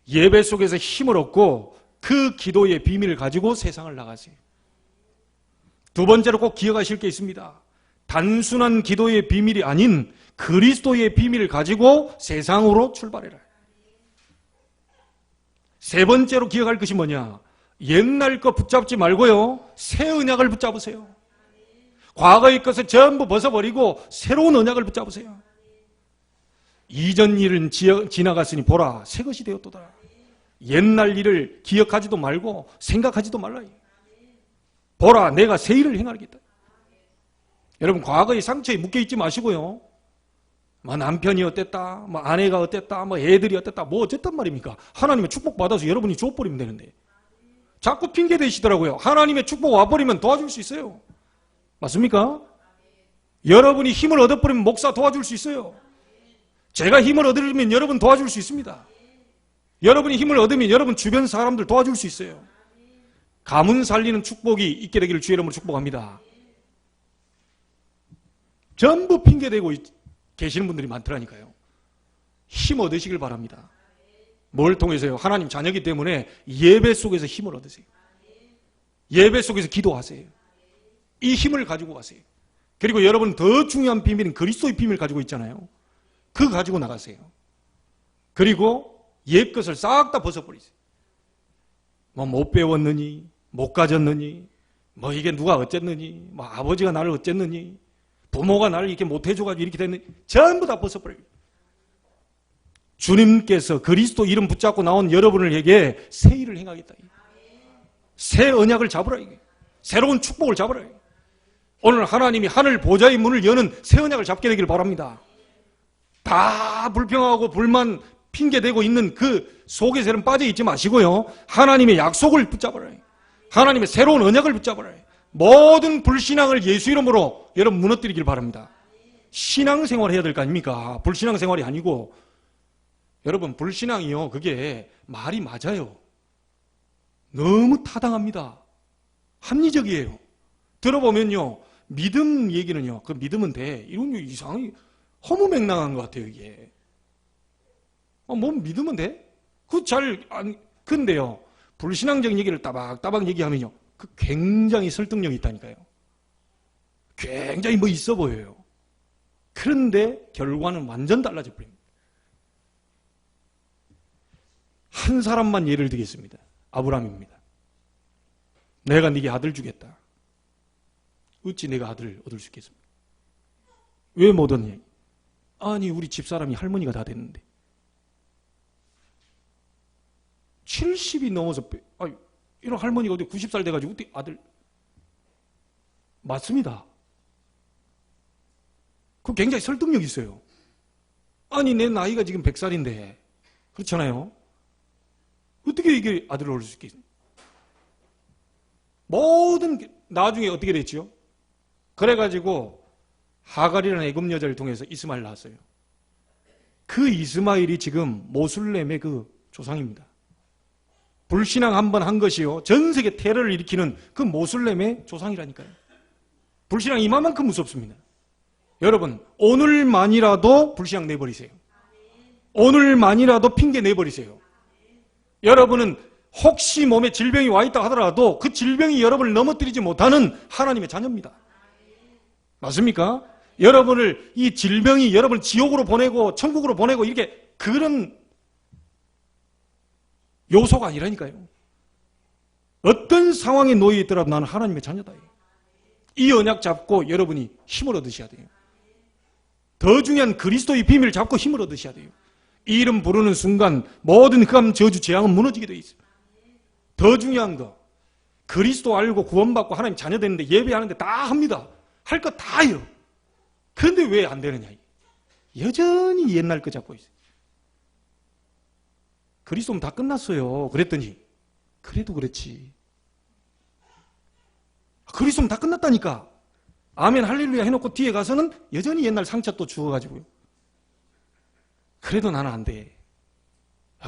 예배 속에서 힘을 얻고 그 기도의 비밀을 가지고 세상을 나가세요. 두 번째로 꼭 기억하실 게 있습니다. 단순한 기도의 비밀이 아닌 그리스도의 비밀을 가지고 세상으로 출발해라. 세 번째로 기억할 것이 뭐냐? 옛날 거 붙잡지 말고요. 새 언약을 붙잡으세요. 과거의 것을 전부 벗어버리고 새로운 언약을 붙잡으세요. 이전 일은 지나갔으니 보라, 새 것이 되었도다. 옛날 일을 기억하지도 말고 생각하지도 말라. 보라, 내가 새 일을 행하겠다. 여러분, 과거의 상처에 묶여있지 마시고요. 뭐 남편이 어땠다, 뭐 아내가 어땠다, 뭐 애들이 어땠다, 뭐 어쨌단 말입니까? 하나님의 축복 받아서 여러분이 줘버리면 되는데. 자꾸 핑계 대시더라고요. 하나님의 축복 와버리면 도와줄 수 있어요. 맞습니까? 여러분이 힘을 얻어버리면 목사 도와줄 수 있어요. 제가 힘을 얻으면 여러분 도와줄 수 있습니다. 여러분이 힘을 얻으면 여러분 주변 사람들 도와줄 수 있어요. 가문 살리는 축복이 있게 되기를 주의 이름으로 축복합니다. 전부 핑계대고 계시는 분들이 많더라니까요. 힘 얻으시길 바랍니다. 뭘 통해서요? 하나님 자녀이기 때문에 예배 속에서 힘을 얻으세요. 예배 속에서 기도하세요. 이 힘을 가지고 가세요. 그리고 여러분 더 중요한 비밀은 그리스도의 비밀을 가지고 있잖아요. 그거 가지고 나가세요. 그리고 옛 것을 싹 다 벗어버리세요. 뭐 못 배웠느니, 못 가졌느니, 뭐 이게 누가 어쨌느니, 뭐 아버지가 나를 어쨌느니, 부모가 나를 이렇게 못해줘가지고 이렇게 됐느니, 전부 다 벗어버려요. 주님께서 그리스도 이름 붙잡고 나온 여러분에게 새 일을 행하겠다. 새 언약을 잡으라. 새로운 축복을 잡으라. 오늘 하나님이 하늘 보좌의 문을 여는 새 언약을 잡게 되기를 바랍니다. 다 불평하고 불만 핑계대고 있는 그 속에서는 빠져있지 마시고요. 하나님의 약속을 붙잡아라. 하나님의 새로운 언약을 붙잡아라. 모든 불신앙을 예수 이름으로 여러분 무너뜨리길 바랍니다. 신앙생활 해야 될 거 아닙니까? 불신앙생활이 아니고. 여러분 불신앙이요, 그게 말이 맞아요. 너무 타당합니다. 합리적이에요. 들어보면요, 믿음 얘기는요, 그 믿으면 돼, 이런 이상하게 허무맹랑한 것 같아요. 이게 뭐 믿으면 돼? 근데요, 불신앙적인 얘기를 따박따박 얘기하면요, 그 굉장히 설득력이 있다니까요. 굉장히 뭐 있어 보여요. 그런데 결과는 완전 달라져 버립니다. 한 사람만 예를 들겠습니다. 아브라함입니다. 내가 네게 아들 주겠다. 어찌 내가 아들을 얻을 수 있겠습니까? 왜 못 얻냐? 아니 우리 집사람이 할머니가 다 됐는데 70이 넘어서 이런 할머니가 어디 90살 돼가지고 어떻게 아들 맞습니다. 그 굉장히 설득력이 있어요. 아니 내 나이가 지금 100살인데 그렇잖아요. 어떻게 이게 아들을 얻을 수 있겠습니까? 모든 나중에 어떻게 됐지요? 그래가지고 하갈이라는 애굽 여자를 통해서 이스마엘 낳았어요. 그 이스마엘이 지금 모슬렘의 그 조상입니다. 불신앙 한번 한 것이요 전 세계 테러를 일으키는 그 모슬렘의 조상이라니까요. 불신앙 이만큼 무섭습니다. 여러분 오늘만이라도 불신앙 내버리세요. 오늘만이라도 핑계 내버리세요. 여러분은 혹시 몸에 질병이 와 있다 하더라도 그 질병이 여러분을 넘어뜨리지 못하는 하나님의 자녀입니다. 맞습니까? 여러분을 이 질병이 여러분을 지옥으로 보내고 천국으로 보내고 이렇게 그런 요소가 아니라니까요. 어떤 상황에 놓여 있더라도 나는 하나님의 자녀다. 이 언약 잡고 여러분이 힘을 얻으셔야 돼요. 더 중요한 그리스도의 비밀을 잡고 힘을 얻으셔야 돼요. 이 이름 부르는 순간 모든 흑암, 저주, 재앙은 무너지게 되어 있습니다. 더 중요한 거 그리스도 알고 구원받고 하나님 자녀 되는데 예배하는데 다 합니다. 할 거 다 해요. 그런데 왜 안 되느냐? 여전히 옛날 거 잡고 있어요. 그리스도는 다 끝났어요. 그랬더니 그래도 그렇지. 그리스도는 다 끝났다니까. 아멘 할렐루야 해놓고 뒤에 가서는 여전히 옛날 상처 또 주워가지고요. 그래도 나는 안 돼.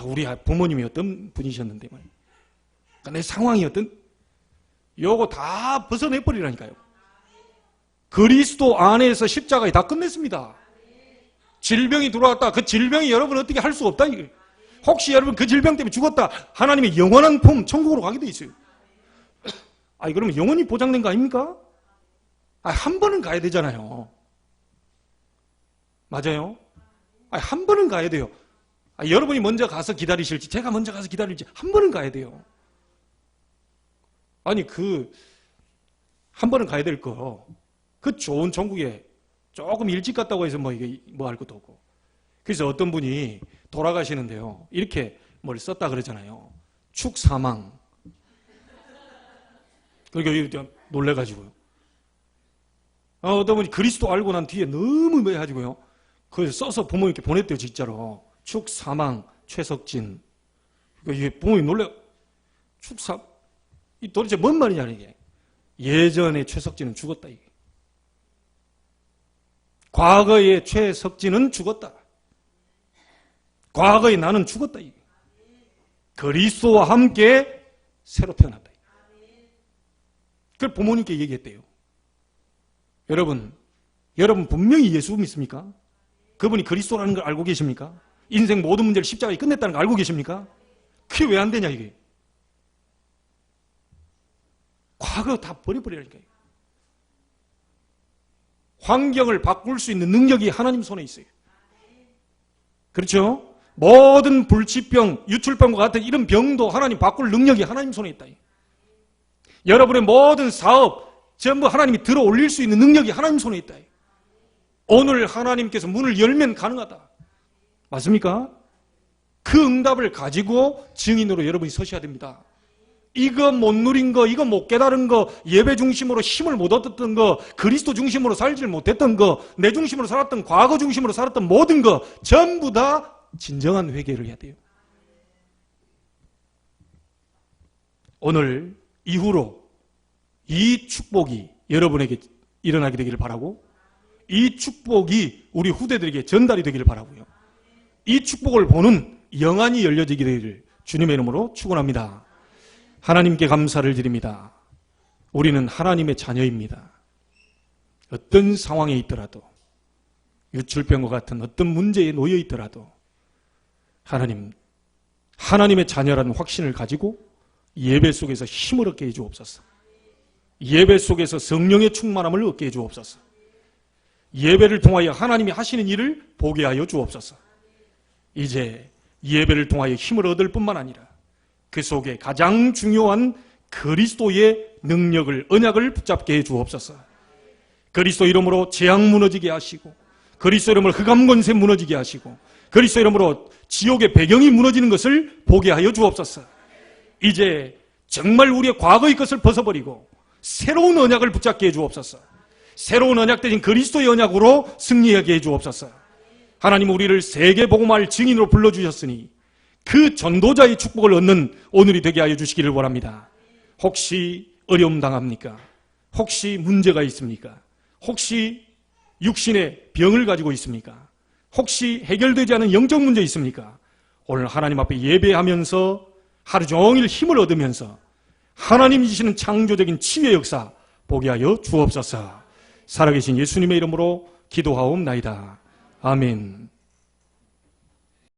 우리 부모님이 어떤 분이셨는데 말이야. 그러니까 내 상황이 어떤 요거 다 벗어내버리라니까요. 그리스도 안에서 십자가에 다 끝냈습니다. 질병이 들어왔다. 그 질병이 여러분 어떻게 할 수 없다. 혹시 여러분 그 질병 때문에 죽었다. 하나님의 영원한 품 천국으로 가게 돼 있어요. 그러면 영원히 보장된 거 아닙니까? 한 번은 가야 되잖아요. 맞아요? 한 번은 가야 돼요. 여러분이 먼저 가서 기다리실지 제가 먼저 가서 기다릴지 한 번은 가야 돼요. 한 번은 가야 될 거. 그 좋은 천국에 조금 일찍 갔다고 해서 이게 뭐 할 것도 없고. 그래서 어떤 분이 돌아가시는데요. 이렇게 뭘 썼다 그러잖아요. 축사망. 그러니까 놀래가지고요. 어떤 분이 그리스도 알고 난 뒤에 너무 해가지고요. 그래서 써서 부모님께 보냈대요, 진짜로. 축사망, 최석진. 그러니까 이게 부모님 이 도대체 뭔 말이냐, 이게. 예전에 최석진은 죽었다, 이게. 과거의 최석진은 죽었다. 과거의 나는 죽었다, 이게. 그리스도와 함께 새로 태어났다. 그걸 부모님께 얘기했대요. 여러분 분명히 예수 믿습니까? 그분이 그리스도라는 걸 알고 계십니까? 인생 모든 문제를 십자가에 끝냈다는 걸 알고 계십니까? 그게 왜 안 되냐 이게. 과거 다 버려버리라니까요. 환경을 바꿀 수 있는 능력이 하나님 손에 있어요. 그렇죠? 모든 불치병, 유출병과 같은 이런 병도 하나님 바꿀 능력이 하나님 손에 있다. 여러분의 모든 사업 전부 하나님이 들어 올릴 수 있는 능력이 하나님 손에 있다. 오늘 하나님께서 문을 열면 가능하다. 맞습니까? 그 응답을 가지고 증인으로 여러분이 서셔야 됩니다. 이거 못 누린 거, 이거 못 깨달은 거, 예배 중심으로 힘을 못 얻었던 거, 그리스도 중심으로 살지를 못했던 거, 내 중심으로 살았던, 과거 중심으로 살았던 모든 거 전부 다 진정한 회개를 해야 돼요. 오늘 이후로 이 축복이 여러분에게 일어나게 되기를 바라고, 이 축복이 우리 후대들에게 전달이 되기를 바라고요. 이 축복을 보는 영안이 열려지게 되기를 주님의 이름으로 축원합니다. 하나님께 감사를 드립니다. 우리는 하나님의 자녀입니다. 어떤 상황에 있더라도, 유출병과 같은 어떤 문제에 놓여 있더라도 하나님의 자녀라는 확신을 가지고 예배 속에서 힘을 얻게 해주옵소서. 예배 속에서 성령의 충만함을 얻게 해주옵소서. 예배를 통하여 하나님이 하시는 일을 보게 하여 주옵소서. 이제 예배를 통하여 힘을 얻을 뿐만 아니라 그 속에 가장 중요한 그리스도의 능력을, 언약을 붙잡게 해 주옵소서. 그리스도 이름으로 재앙 무너지게 하시고, 그리스도 이름으로 흑암 권세 무너지게 하시고, 그리스도 이름으로 지옥의 배경이 무너지는 것을 보게 하여 주옵소서. 이제 정말 우리의 과거의 것을 벗어버리고 새로운 언약을 붙잡게 해 주옵소서. 새로운 언약 대신 그리스도의 언약으로 승리하게 해 주옵소서. 하나님, 우리를 세계 복음화의 증인으로 불러주셨으니 그 전도자의 축복을 얻는 오늘이 되게 하여 주시기를 원합니다. 혹시 어려움 당합니까? 혹시 문제가 있습니까? 혹시 육신의 병을 가지고 있습니까? 혹시 해결되지 않은 영적 문제 있습니까? 오늘 하나님 앞에 예배하면서 하루 종일 힘을 얻으면서 하나님이 주시는 창조적인 치유의 역사 보게 하여 주옵소서. 살아계신 예수님의 이름으로 기도하옵나이다. 아멘.